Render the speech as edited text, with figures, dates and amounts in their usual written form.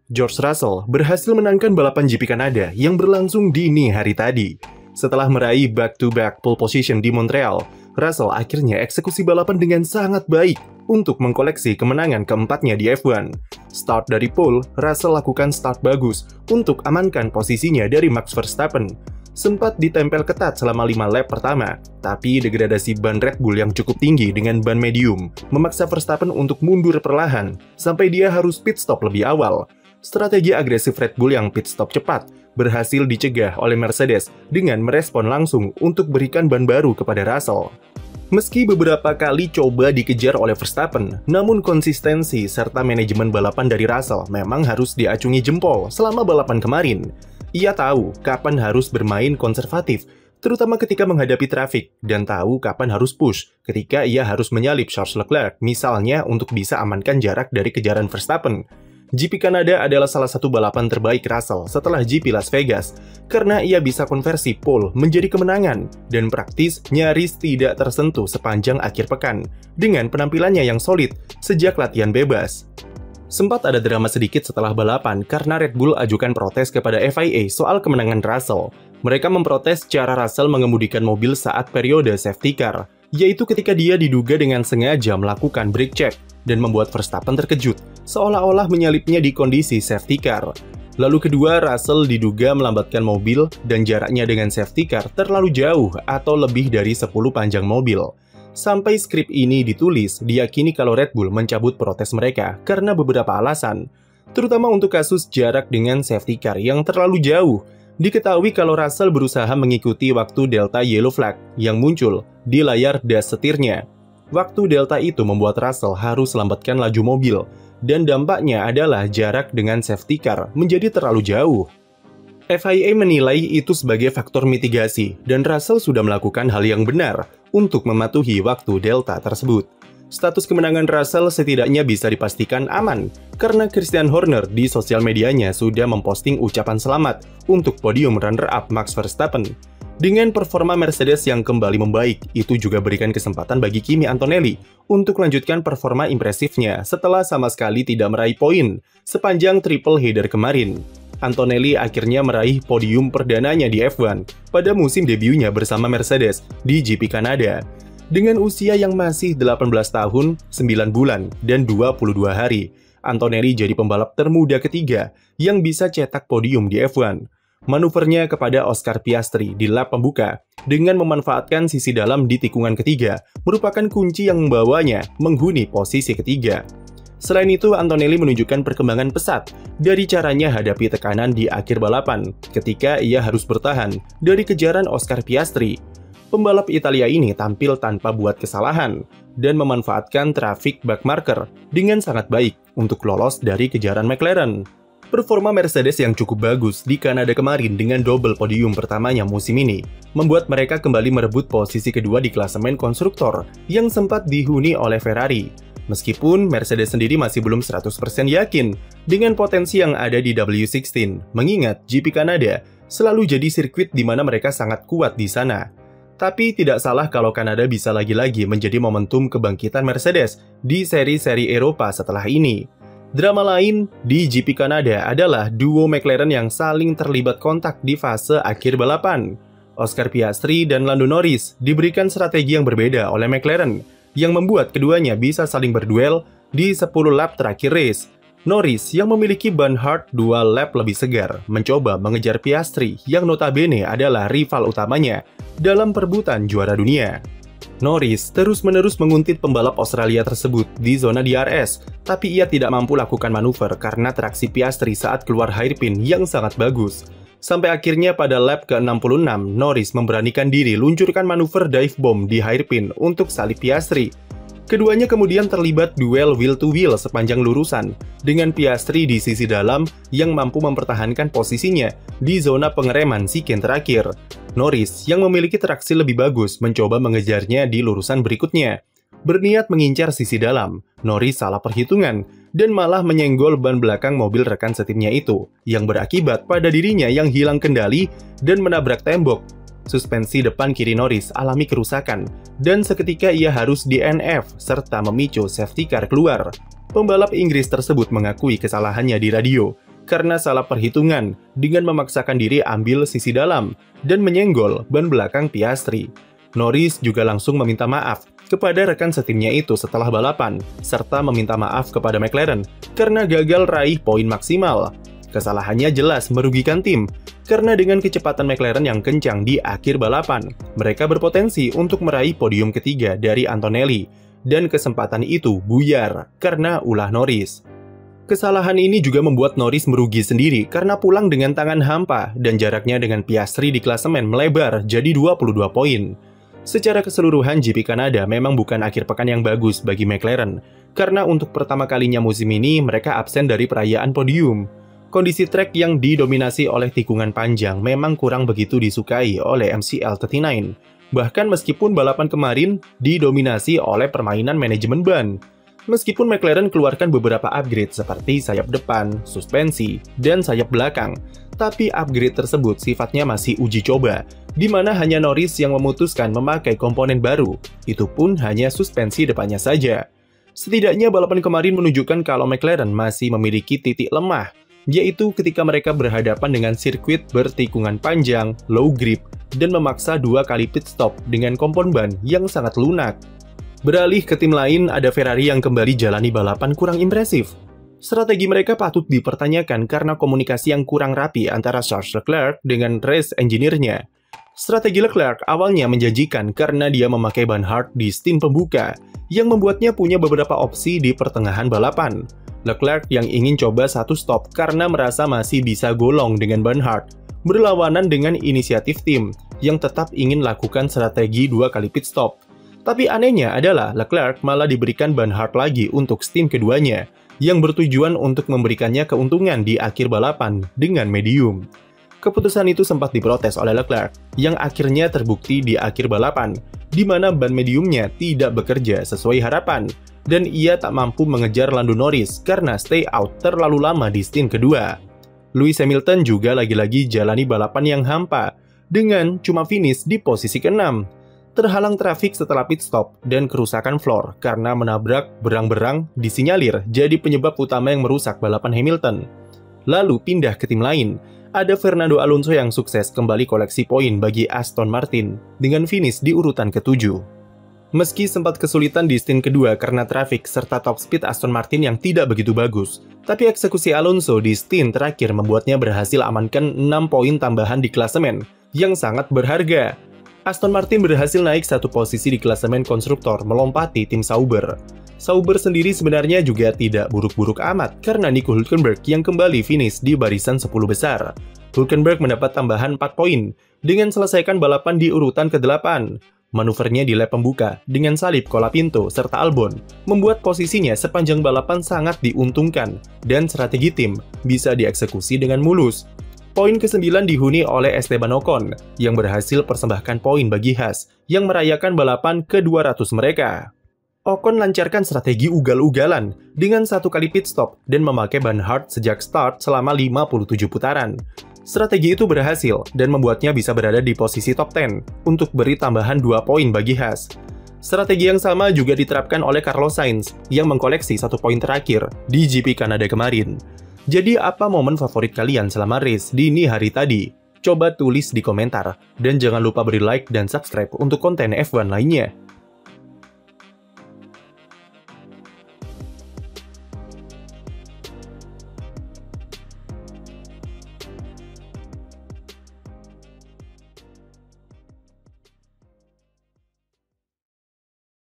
George Russell berhasil menangkan balapan GP Kanada yang berlangsung dini hari tadi. Setelah meraih back-to-back pole position di Montreal, Russell akhirnya eksekusi balapan dengan sangat baik untuk mengkoleksi kemenangan keempatnya di F1. Start dari pole, Russell lakukan start bagus untuk amankan posisinya dari Max Verstappen. Sempat ditempel ketat selama 5 lap pertama, tapi degradasi ban Red Bull yang cukup tinggi dengan ban medium memaksa Verstappen untuk mundur perlahan sampai dia harus pit stop lebih awal. Strategi agresif Red Bull yang pit stop cepat berhasil dicegah oleh Mercedes dengan merespon langsung untuk berikan ban baru kepada Russell. Meski beberapa kali coba dikejar oleh Verstappen, namun konsistensi serta manajemen balapan dari Russell memang harus diacungi jempol selama balapan kemarin. Ia tahu kapan harus bermain konservatif, terutama ketika menghadapi trafik, dan tahu kapan harus push ketika ia harus menyalip Charles Leclerc, misalnya untuk bisa amankan jarak dari kejaran Verstappen. GP Kanada adalah salah satu balapan terbaik Russell setelah GP Las Vegas, karena ia bisa konversi pole menjadi kemenangan, dan praktis nyaris tidak tersentuh sepanjang akhir pekan, dengan penampilannya yang solid sejak latihan bebas. Sempat ada drama sedikit setelah balapan karena Red Bull ajukan protes kepada FIA soal kemenangan Russell. Mereka memprotes cara Russell mengemudikan mobil saat periode safety car, yaitu ketika dia diduga dengan sengaja melakukan brake check dan membuat Verstappen terkejut, seolah-olah menyalipnya di kondisi safety car. Lalu kedua, Russell diduga melambatkan mobil dan jaraknya dengan safety car terlalu jauh atau lebih dari 10 panjang mobil. Sampai skrip ini ditulis, diyakini kalau Red Bull mencabut protes mereka karena beberapa alasan, terutama untuk kasus jarak dengan safety car yang terlalu jauh. Diketahui kalau Russell berusaha mengikuti waktu delta yellow flag yang muncul di layar dash setirnya. Waktu delta itu membuat Russell harus lambatkan laju mobil, dan dampaknya adalah jarak dengan safety car menjadi terlalu jauh. FIA menilai itu sebagai faktor mitigasi, dan Russell sudah melakukan hal yang benar untuk mematuhi waktu delta tersebut. Status kemenangan Russell setidaknya bisa dipastikan aman, karena Christian Horner di sosial medianya sudah memposting ucapan selamat untuk podium runner-up Max Verstappen. Dengan performa Mercedes yang kembali membaik, itu juga berikan kesempatan bagi Kimi Antonelli untuk melanjutkan performa impresifnya setelah sama sekali tidak meraih poin sepanjang triple header kemarin. Antonelli akhirnya meraih podium perdananya di F1 pada musim debutnya bersama Mercedes di GP Kanada. Dengan usia yang masih 18 tahun, 9 bulan, dan 22 hari, Antonelli jadi pembalap termuda ketiga yang bisa cetak podium di F1. Manuvernya kepada Oscar Piastri di lap pembuka dengan memanfaatkan sisi dalam di tikungan ketiga merupakan kunci yang membawanya menghuni posisi ketiga. Selain itu, Antonelli menunjukkan perkembangan pesat dari caranya hadapi tekanan di akhir balapan ketika ia harus bertahan dari kejaran Oscar Piastri. Pembalap Italia ini tampil tanpa buat kesalahan dan memanfaatkan traffic back marker dengan sangat baik untuk lolos dari kejaran McLaren. Performa Mercedes yang cukup bagus di Kanada kemarin dengan double podium pertamanya musim ini membuat mereka kembali merebut posisi kedua di klasemen konstruktor yang sempat dihuni oleh Ferrari. Meskipun Mercedes sendiri masih belum 100% yakin dengan potensi yang ada di W16, mengingat GP Kanada selalu jadi sirkuit di mana mereka sangat kuat di sana. Tapi tidak salah kalau Kanada bisa lagi-lagi menjadi momentum kebangkitan Mercedes di seri-seri Eropa setelah ini. Drama lain di GP Kanada adalah duo McLaren yang saling terlibat kontak di fase akhir balapan. Oscar Piastri dan Lando Norris diberikan strategi yang berbeda oleh McLaren, yang membuat keduanya bisa saling berduel di 10 lap terakhir race. Norris yang memiliki ban hard 2 lap lebih segar mencoba mengejar Piastri yang notabene adalah rival utamanya dalam perebutan juara dunia. Norris terus-menerus menguntit pembalap Australia tersebut di zona DRS, tapi ia tidak mampu lakukan manuver karena traksi Piastri saat keluar hairpin yang sangat bagus. Sampai akhirnya pada lap ke-66, Norris memberanikan diri luncurkan manuver dive bomb di hairpin untuk salip Piastri. Keduanya kemudian terlibat duel wheel-to-wheel sepanjang lurusan, dengan Piastri di sisi dalam yang mampu mempertahankan posisinya di zona pengereman siken terakhir. Norris yang memiliki traksi lebih bagus mencoba mengejarnya di lurusan berikutnya. Berniat mengincar sisi dalam, Norris salah perhitungan dan malah menyenggol ban belakang mobil rekan setimnya itu, yang berakibat pada dirinya yang hilang kendali dan menabrak tembok. Suspensi depan kiri Norris alami kerusakan, dan seketika ia harus DNF serta memicu safety car keluar. Pembalap Inggris tersebut mengakui kesalahannya di radio. karena salah perhitungan dengan memaksakan diri ambil sisi dalam dan menyenggol ban belakang Piastri. Norris juga langsung meminta maaf kepada rekan setimnya itu setelah balapan, serta meminta maaf kepada McLaren karena gagal raih poin maksimal. Kesalahannya jelas merugikan tim, karena dengan kecepatan McLaren yang kencang di akhir balapan, mereka berpotensi untuk meraih podium ketiga dari Antonelli, dan kesempatan itu buyar karena ulah Norris. Kesalahan ini juga membuat Norris merugi sendiri karena pulang dengan tangan hampa dan jaraknya dengan Piastri di klasemen melebar jadi 22 poin. Secara keseluruhan GP Kanada memang bukan akhir pekan yang bagus bagi McLaren, karena untuk pertama kalinya musim ini mereka absen dari perayaan podium. Kondisi trek yang didominasi oleh tikungan panjang memang kurang begitu disukai oleh MCL39. Bahkan meskipun balapan kemarin didominasi oleh permainan manajemen ban. Meskipun McLaren keluarkan beberapa upgrade seperti sayap depan, suspensi, dan sayap belakang, tapi upgrade tersebut sifatnya masih uji coba, di mana hanya Norris yang memutuskan memakai komponen baru, itu pun hanya suspensi depannya saja. Setidaknya balapan kemarin menunjukkan kalau McLaren masih memiliki titik lemah, yaitu ketika mereka berhadapan dengan sirkuit bertikungan panjang, low grip, dan memaksa 2 kali pit stop dengan kompon ban yang sangat lunak. Beralih ke tim lain, ada Ferrari yang kembali jalani balapan kurang impresif. Strategi mereka patut dipertanyakan karena komunikasi yang kurang rapi antara Charles Leclerc dengan race engineer-nya. Strategi Leclerc awalnya menjanjikan karena dia memakai ban hard di stint pembuka, yang membuatnya punya beberapa opsi di pertengahan balapan. Leclerc yang ingin coba satu stop karena merasa masih bisa golong dengan ban hard, berlawanan dengan inisiatif tim yang tetap ingin lakukan strategi 2 kali pit stop. Tapi anehnya adalah Leclerc malah diberikan ban hard lagi untuk stint keduanya, yang bertujuan untuk memberikannya keuntungan di akhir balapan dengan medium. Keputusan itu sempat diprotes oleh Leclerc, yang akhirnya terbukti di akhir balapan, di mana ban mediumnya tidak bekerja sesuai harapan, dan ia tak mampu mengejar Lando Norris karena stay out terlalu lama di stint kedua. Lewis Hamilton juga lagi-lagi jalani balapan yang hampa, dengan cuma finish di posisi ke-6. Terhalang trafik setelah pit stop dan kerusakan floor karena menabrak berang-berang disinyalir jadi penyebab utama yang merusak balapan Hamilton. Lalu pindah ke tim lain, ada Fernando Alonso yang sukses kembali koleksi poin bagi Aston Martin dengan finish di urutan ke-7. Meski sempat kesulitan di stint kedua karena trafik serta top speed Aston Martin yang tidak begitu bagus, tapi eksekusi Alonso di stint terakhir membuatnya berhasil amankan 6 poin tambahan di klasemen yang sangat berharga. Aston Martin berhasil naik 1 posisi di klasemen konstruktor melompati tim Sauber. Sauber sendiri sebenarnya juga tidak buruk-buruk amat karena Nico Hülkenberg yang kembali finish di barisan 10 besar. Hülkenberg mendapat tambahan 4 poin dengan selesaikan balapan di urutan ke-8. Manuvernya di lap pembuka dengan salib Colapinto serta Albon membuat posisinya sepanjang balapan sangat diuntungkan dan strategi tim bisa dieksekusi dengan mulus. Poin ke-9 dihuni oleh Esteban Ocon yang berhasil persembahkan poin bagi Haas yang merayakan balapan ke-200 mereka. Ocon lancarkan strategi ugal-ugalan dengan 1 kali pit stop dan memakai ban hard sejak start selama 57 putaran. Strategi itu berhasil dan membuatnya bisa berada di posisi top 10 untuk beri tambahan 2 poin bagi Haas. Strategi yang sama juga diterapkan oleh Carlos Sainz yang mengkoleksi 1 poin terakhir di GP Kanada kemarin. Jadi apa momen favorit kalian selama race dini hari tadi? Coba tulis di komentar, dan jangan lupa beri like dan subscribe untuk konten F1 lainnya.